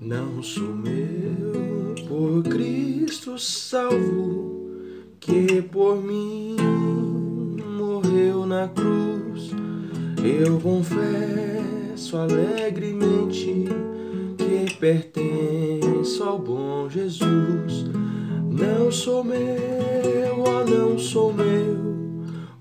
Não sou meu, por Cristo salvo, que por mim morreu na cruz. Eu confesso alegremente que pertenço ao bom Jesus. Não sou meu, ó, não sou meu,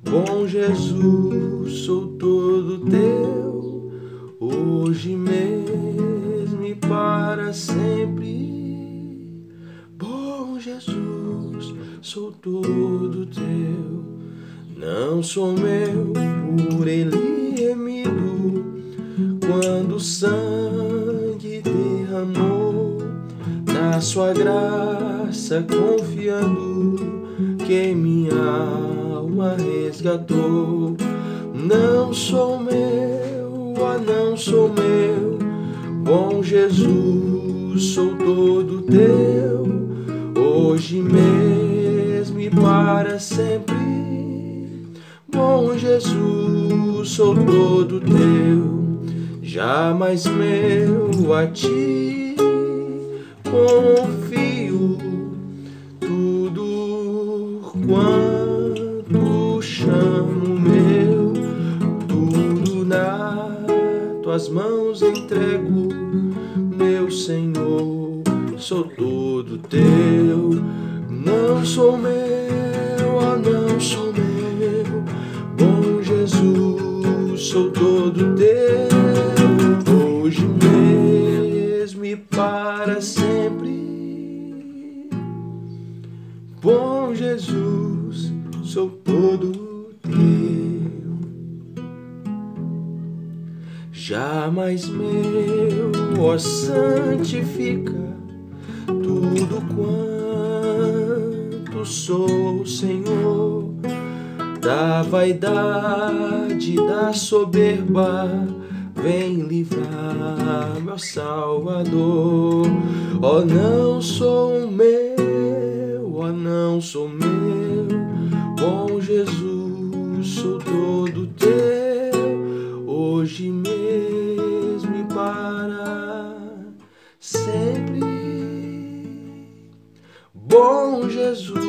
bom Jesus, sou todo teu, hoje mesmo e para sempre. Bom Jesus, sou todo teu. Não sou meu, por ele remido, quando o sangue derramou, na sua graça confiando, que minha alma resgatou. Não sou meu, ah, não sou meu, bom Jesus, sou todo teu, hoje mesmo e para sempre. Bom Jesus, sou todo teu, jamais meu, a ti confio tudo quanto chamo meu, tudo nas tuas mãos entrego, meu Senhor, sou todo teu. Não sou meu, oh, não sou meu, bom Jesus, sou todo teu, hoje mesmo e para sempre. Bom Jesus, sou todo teu, jamais meu, ó, santifica tudo quanto sou, Senhor, da vaidade, da soberba, vem livrar, meu Salvador. Ó, não sou meu, ó, não sou meu, bom Jesus, sou todo teu, hoje mesmo e para sempre. Bom Jesus,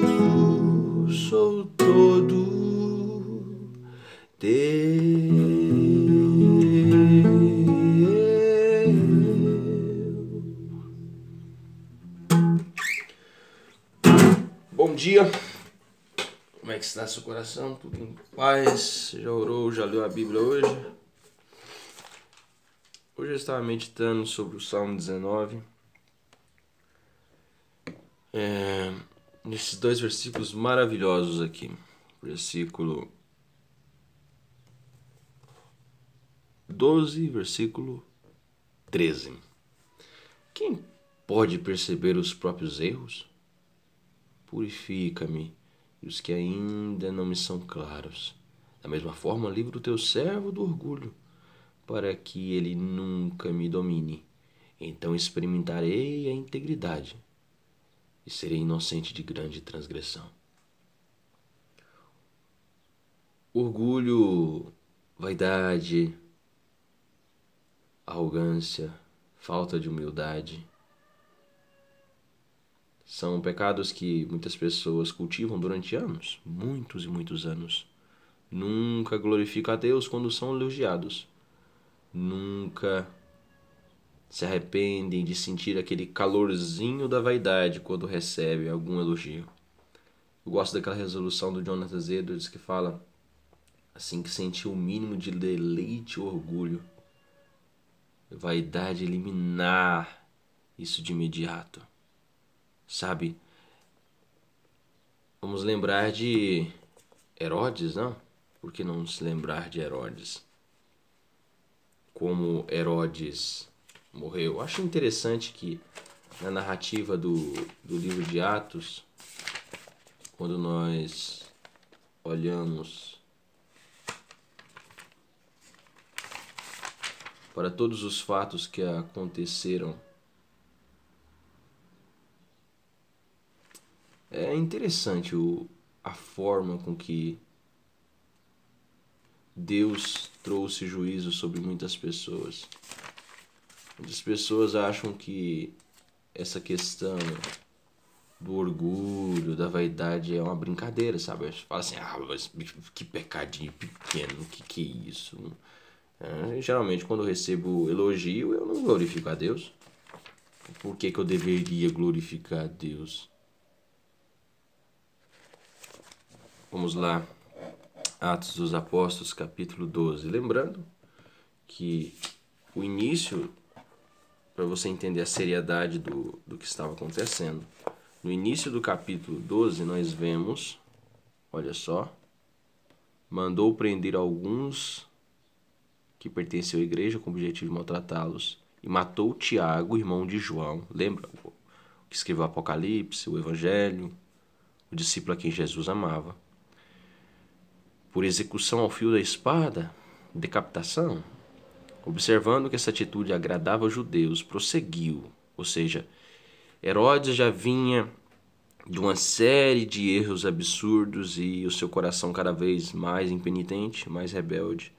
sou todo teu. Bom dia, como é que está seu coração? Tudo em paz? Já orou, já leu a Bíblia hoje? Hoje eu estava meditando sobre o Salmo 19. Nesses dois versículos maravilhosos aqui. Versículo 12, versículo 13. Quem pode perceber os próprios erros? Purifica-me e os que ainda não me são claros. Da mesma forma, livra o teu servo do orgulho, para que ele nunca me domine. Então experimentarei a integridade e serei inocente de grande transgressão. Orgulho, vaidade, arrogância, falta de humildade são pecados que muitas pessoas cultivam durante anos, muitos e muitos anos. Nunca glorificam a Deus quando são elogiados. Nunca se arrependem de sentir aquele calorzinho da vaidade quando recebem algum elogio. Eu gosto daquela resolução do Jonathan Edwards que fala assim, que sentir o mínimo de deleite e orgulho, vaidade, eliminar isso de imediato. Sabe? Vamos lembrar de Herodes, não? Por que não se lembrar de Herodes? Como Herodes morreu. Eu acho interessante que na narrativa do livro de Atos, quando nós olhamos para todos os fatos que aconteceram, é interessante a forma com que Deus trouxe juízo sobre muitas pessoas. As pessoas acham que essa questão do orgulho, da vaidade é uma brincadeira, sabe? Eles falam assim, mas que pecadinho pequeno, que é isso? Geralmente quando eu recebo elogio, eu não glorifico a Deus. Por que eu deveria glorificar a Deus? Vamos lá, Atos dos Apóstolos, capítulo 12. Lembrando que o início, para você entender a seriedade do que estava acontecendo, no início do capítulo 12 nós vemos, olha só, mandou prender alguns que pertenciam à igreja com o objetivo de maltratá-los e matou Tiago, irmão de João. Lembra? O que escreveu o Apocalipse, o Evangelho, o discípulo a quem Jesus amava. Por execução ao fio da espada, decapitação. Observando que essa atitude agradava aos judeus, prosseguiu. Ou seja, Herodes já vinha de uma série de erros absurdos e o seu coração cada vez mais impenitente, mais rebelde.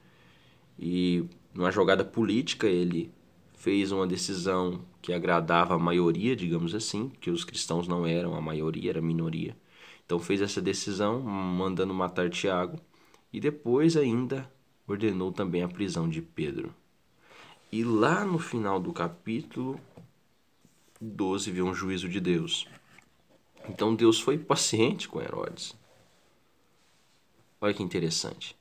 E numa jogada política ele fez uma decisão que agradava a maioria, digamos assim, que os cristãos não eram a maioria, era a minoria. Então fez essa decisão, mandando matar Tiago, e depois ainda ordenou também a prisão de Pedro. E lá no final do capítulo 12 vê um juízo de Deus. Então Deus foi paciente com Herodes. Olha que interessante.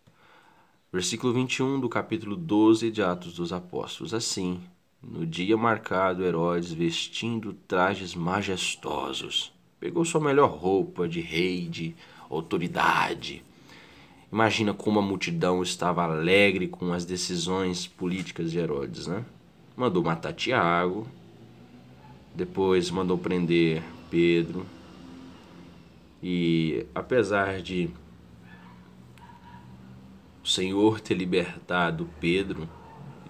Versículo 21 do capítulo 12 de Atos dos Apóstolos. Assim, no dia marcado, Herodes, vestindo trajes majestosos, pegou sua melhor roupa de rei, de autoridade. Imagina como a multidão estava alegre com as decisões políticas de Herodes, né? Mandou matar Tiago, depois mandou prender Pedro. E apesar de o Senhor ter libertado Pedro,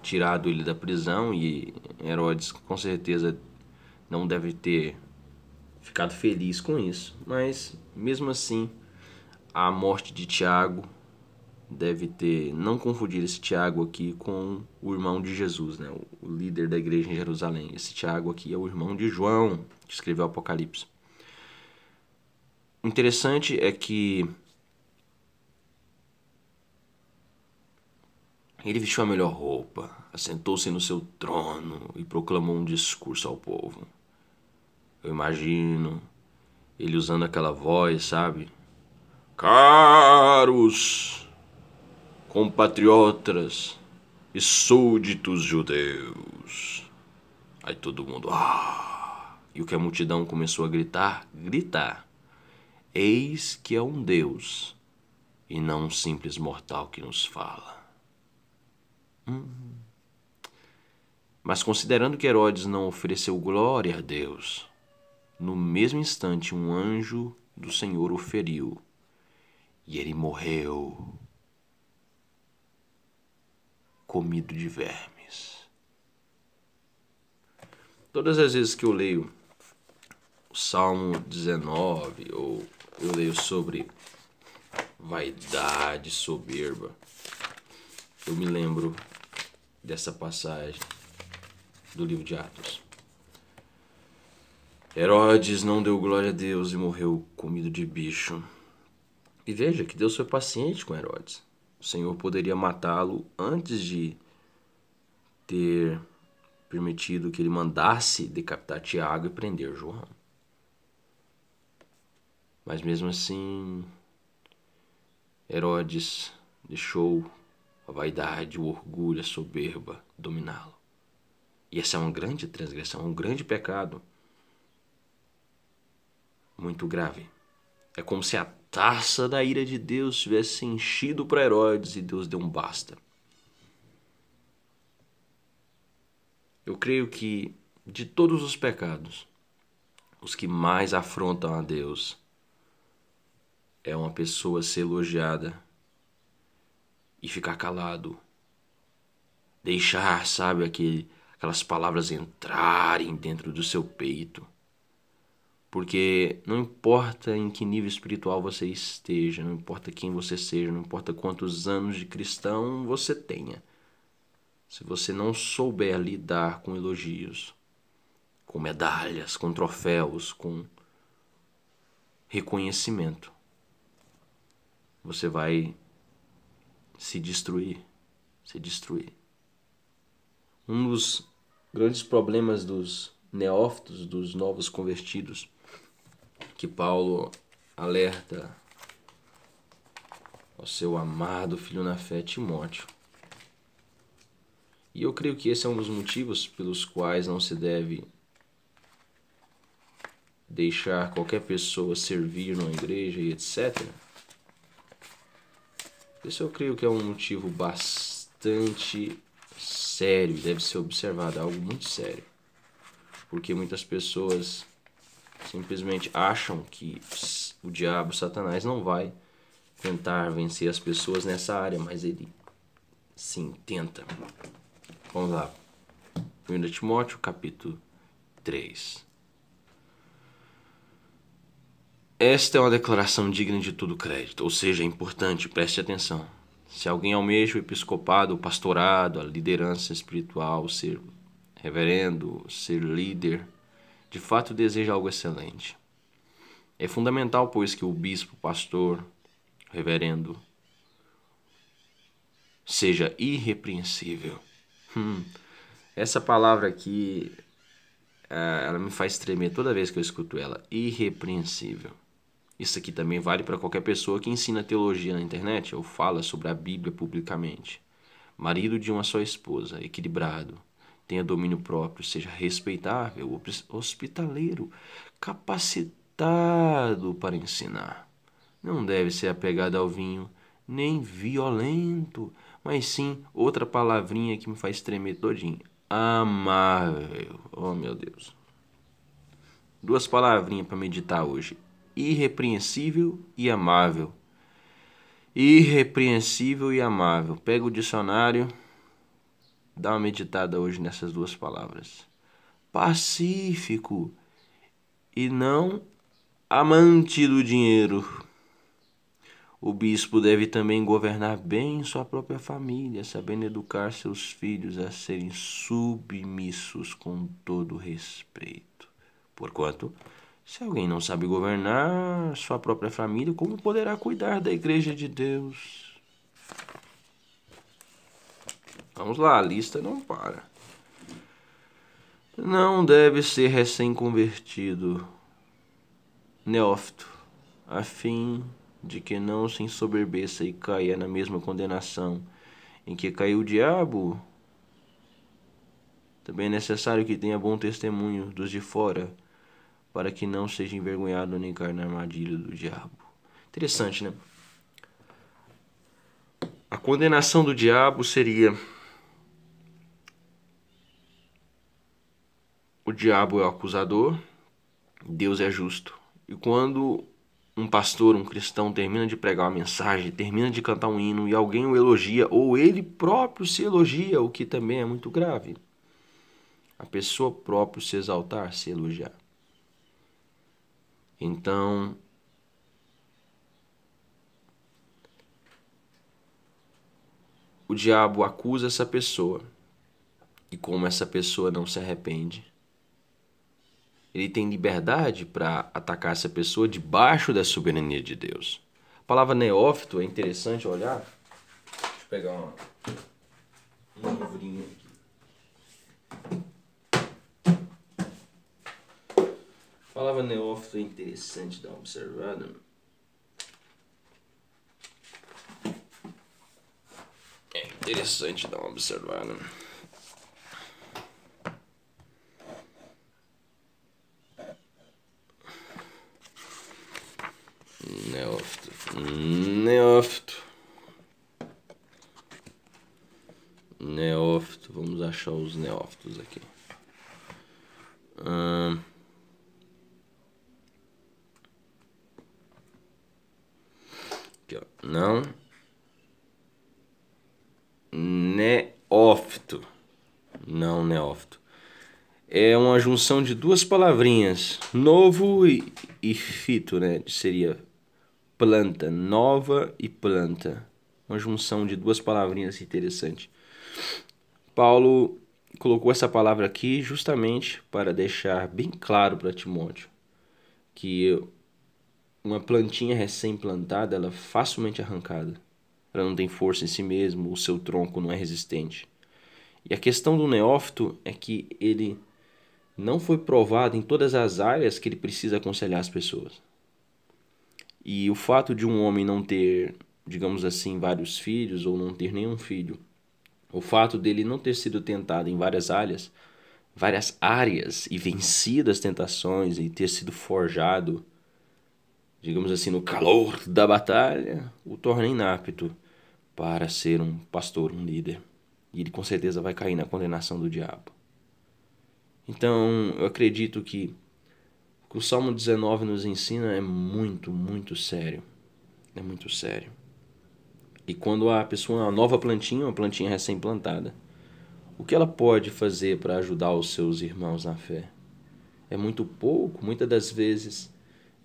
tirado ele da prisão, e Herodes com certeza não deve ter ficado feliz com isso, mas mesmo assim a morte de Tiago deve ter, não confundir esse Tiago aqui com o irmão de Jesus, né? O líder da igreja em Jerusalém. Esse Tiago aqui é o irmão de João, que escreveu o Apocalipse. O interessante é que ele vestiu a melhor roupa, assentou-se no seu trono e proclamou um discurso ao povo. Eu imagino ele usando aquela voz, sabe? Caros compatriotas e súditos judeus. Aí todo mundo, E o que a multidão começou a gritar? Gritar. Eis que é um Deus e não um simples mortal que nos fala. Mas considerando que Herodes não ofereceu glória a Deus, no mesmo instante um anjo do Senhor o feriu e ele morreu, comido de vermes. Todas as vezes que eu leio o Salmo 19 ou eu leio sobre vaidade, soberba, eu me lembro dessa passagem do livro de Atos. Herodes não deu glória a Deus e morreu comido de bicho. E veja que Deus foi paciente com Herodes. O Senhor poderia matá-lo antes de ter permitido que ele mandasse decapitar Tiago e prender João. Mas mesmo assim, Herodes deixou a vaidade, o orgulho, a soberba dominá-lo. E essa é uma grande transgressão, um grande pecado. Muito grave. É como se a taça da ira de Deus tivesse enchido para Herodes e Deus deu um basta. Eu creio que de todos os pecados, os que mais afrontam a Deus é uma pessoa ser elogiada e ficar calado. Deixar, sabe, aquelas palavras entrarem dentro do seu peito. Porque não importa em que nível espiritual você esteja, não importa quem você seja, não importa quantos anos de cristão você tenha. se você não souber lidar com elogios, com medalhas, com troféus, com reconhecimento, você vai se destruir. Um dos grandes problemas dos neófitos, dos novos convertidos, que Paulo alerta ao seu amado filho na fé, Timóteo. E eu creio que esse é um dos motivos pelos quais não se deve deixar qualquer pessoa servir numa igreja e etc. Esse eu creio que é um motivo bastante sério, deve ser observado, algo muito sério. Porque muitas pessoas simplesmente acham que o diabo, Satanás, não vai tentar vencer as pessoas nessa área, mas ele sim tenta. Vamos lá. 1 Timóteo, capítulo 3. Esta é uma declaração digna de todo crédito, ou seja, é importante, preste atenção. Se alguém almeja o episcopado, o pastorado, a liderança espiritual, ser reverendo, ser líder, de fato deseja algo excelente. É fundamental, pois, que o bispo, pastor, reverendo, seja irrepreensível. Essa palavra aqui, ela me faz tremer toda vez que eu escuto ela. Irrepreensível. Isso aqui também vale para qualquer pessoa que ensina teologia na internet ou fala sobre a Bíblia publicamente. Marido de uma só esposa, equilibrado, tenha domínio próprio, seja respeitável, hospitaleiro, capacitado para ensinar. Não deve ser apegado ao vinho, nem violento, mas sim outra palavrinha que me faz tremer todinho. Amável. Oh, meu Deus. Duas palavrinhas para meditar hoje. Irrepreensível e amável. Irrepreensível e amável. Pega o dicionário, dá uma meditada hoje nessas duas palavras. Pacífico e não amante do dinheiro. O bispo deve também governar bem sua própria família, sabendo educar seus filhos a serem submissos com todo respeito. Porquanto, se alguém não sabe governar sua própria família, como poderá cuidar da igreja de Deus? Vamos lá, a lista não para. Não deve ser recém-convertido, neófito, a fim de que não se ensoberbeça e caia na mesma condenação em que caiu o diabo. Também é necessário que tenha bom testemunho dos de fora, para que não seja envergonhado nem cair na armadilha do diabo. Interessante, né? A condenação do diabo seria: o diabo é o acusador, Deus é justo. E quando um pastor, um cristão, termina de pregar uma mensagem, termina de cantar um hino e alguém o elogia, ou ele próprio se elogia, o que também é muito grave. A pessoa própria se exaltar, se elogiar. Então, o diabo acusa essa pessoa. E como essa pessoa não se arrepende, ele tem liberdade para atacar essa pessoa debaixo da soberania de Deus. A palavra neófito é interessante olhar. Deixa eu pegar um livrinho aqui. A palavra neófito é interessante dar uma observada. É interessante dar uma observada. Neófito. Vamos achar os neófitos aqui. Aqui, ó. Não. Neófito. Não neófito. É uma junção de duas palavrinhas. Novo e fito, né? Seria planta. Nova e planta. Uma junção de duas palavrinhas interessante. Paulo colocou essa palavra aqui justamente para deixar bem claro para Timóteo que uma plantinha recém-plantada ela é facilmente arrancada. Ela não tem força em si mesma, o seu tronco não é resistente. E a questão do neófito é que ele não foi provado em todas as áreas que ele precisa aconselhar as pessoas. E o fato de um homem não ter, digamos assim, vários filhos ou não ter nenhum filho, o fato dele não ter sido tentado em várias áreas e vencido as tentações e ter sido forjado, digamos assim, no calor da batalha, o torna inapto para ser um pastor, um líder. E ele com certeza vai cair na condenação do diabo. Então, eu acredito que o que o Salmo 19 nos ensina é muito, muito sério. É muito sério. E quando a pessoa é uma nova plantinha, uma plantinha recém-plantada, o que ela pode fazer para ajudar os seus irmãos na fé? É muito pouco. Muitas das vezes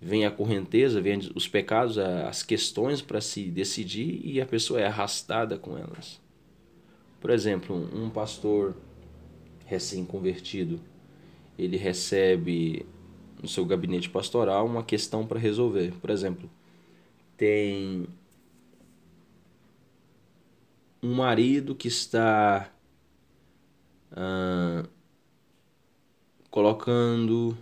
vem a correnteza, vem os pecados, as questões para se decidir e a pessoa é arrastada com elas. Por exemplo, um pastor recém-convertido, ele recebe no seu gabinete pastoral uma questão para resolver. Por exemplo, tem um marido que está colocando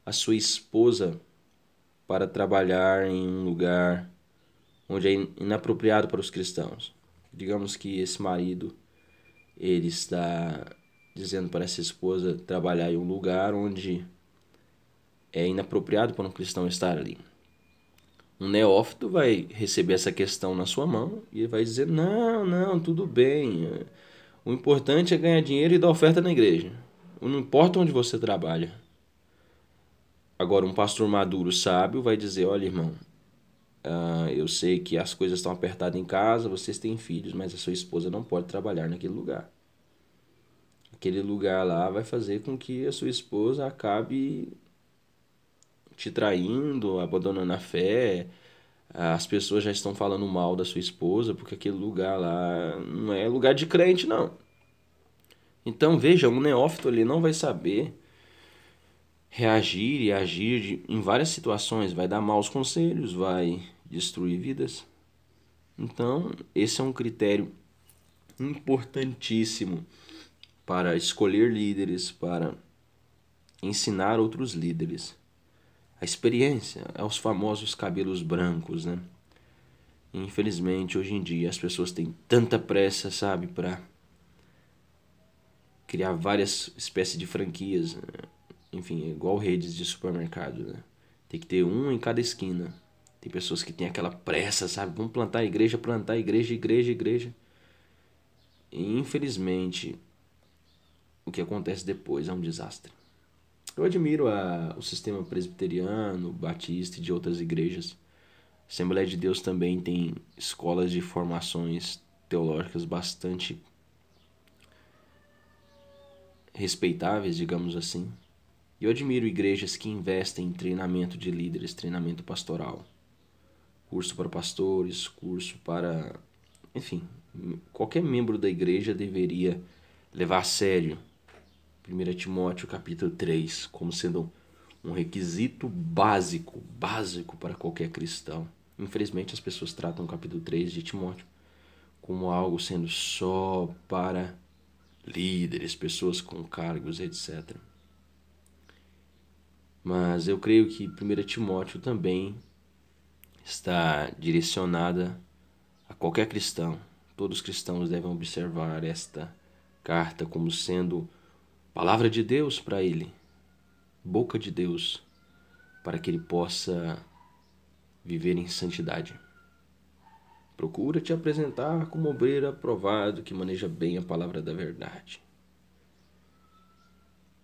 a sua esposa para trabalhar em um lugar onde é inapropriado para os cristãos. Digamos que esse marido ele está dizendo para essa esposa trabalhar em um lugar onde é inapropriado para um cristão estar ali. Um neófito vai receber essa questão na sua mão e vai dizer: não, não, tudo bem. O importante é ganhar dinheiro e dar oferta na igreja. Não importa onde você trabalha. Agora, um pastor maduro sábio vai dizer: olha, irmão, eu sei que as coisas estão apertadas em casa, vocês têm filhos, mas a sua esposa não pode trabalhar naquele lugar. Aquele lugar lá vai fazer com que a sua esposa acabe te traindo, abandonando a fé. As pessoas já estão falando mal da sua esposa porque aquele lugar lá não é lugar de crente, não. Então, veja, um neófito ali não vai saber reagir e agir em várias situações, vai dar maus conselhos, vai destruir vidas. Então, esse é um critério importantíssimo para escolher líderes, para ensinar outros líderes. A experiência é os famosos cabelos brancos, né? Infelizmente, hoje em dia, as pessoas têm tanta pressa, sabe, para criar várias espécies de franquias, né? Enfim, igual redes de supermercado, né? Tem que ter um em cada esquina. Tem pessoas que têm aquela pressa, sabe? Vamos plantar igreja, igreja, igreja. E, infelizmente, o que acontece depois é um desastre. Eu admiro o sistema presbiteriano, batista e de outras igrejas. A Assembleia de Deus também tem escolas de formações teológicas bastante respeitáveis, digamos assim. E eu admiro igrejas que investem em treinamento de líderes, treinamento pastoral. Curso para pastores, curso para... Enfim, qualquer membro da igreja deveria levar a sério 1 Timóteo capítulo 3 como sendo um requisito básico para qualquer cristão. Infelizmente as pessoas tratam o capítulo 3 de Timóteo como algo sendo só para líderes, pessoas com cargos, etc. Mas eu creio que 1 Timóteo também está direcionada a qualquer cristão. Todos os cristãos devem observar esta carta como sendo palavra de Deus para ele, boca de Deus, para que ele possa viver em santidade. Procura te apresentar como obreiro aprovado, que maneja bem a palavra da verdade,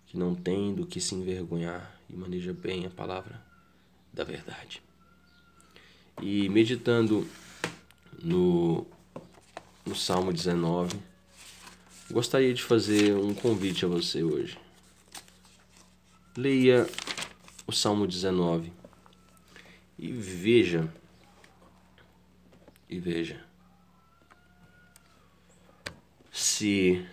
que não tem do que se envergonhar e maneja bem a palavra da verdade. E meditando no Salmo 19, gostaria de fazer um convite a você hoje. Leia o Salmo 19 e veja se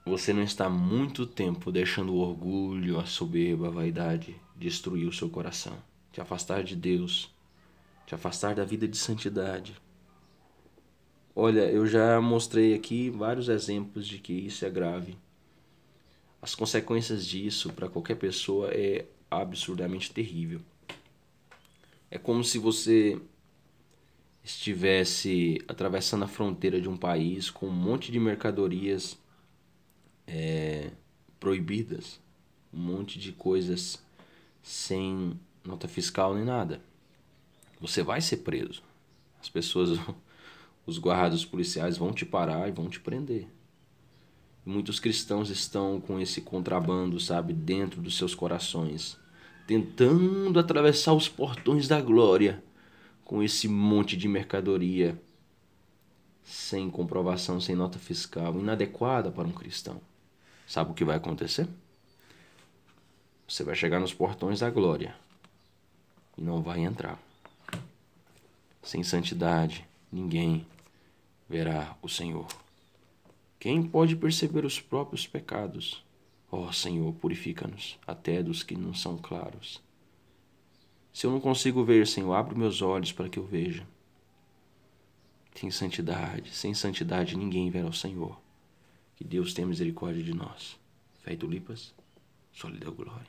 você não está há muito tempo deixando o orgulho, a soberba, a vaidade destruir o seu coração, te afastar de Deus, te afastar da vida de santidade. Olha, eu já mostrei aqui vários exemplos de que isso é grave. As consequências disso para qualquer pessoa é absurdamente terrível. É como se você estivesse atravessando a fronteira de um país com um monte de mercadorias proibidas, um monte de coisas sem nota fiscal nem nada. Você vai ser preso. As pessoas, os guardas policiais vão te parar e vão te prender. Muitos cristãos estão com esse contrabando, sabe, dentro dos seus corações, tentando atravessar os portões da glória com esse monte de mercadoria sem comprovação, sem nota fiscal, inadequada para um cristão. Sabe o que vai acontecer? Você vai chegar nos portões da glória e não vai entrar. Sem santidade, ninguém verá o Senhor. Quem pode perceber os próprios pecados? Ó Senhor, purifica-nos até dos que não são claros. Se eu não consigo ver, Senhor, abre meus olhos para que eu veja. Sem santidade ninguém verá o Senhor. Que Deus tenha misericórdia de nós. Fé e tulipas, só lhe deu glória.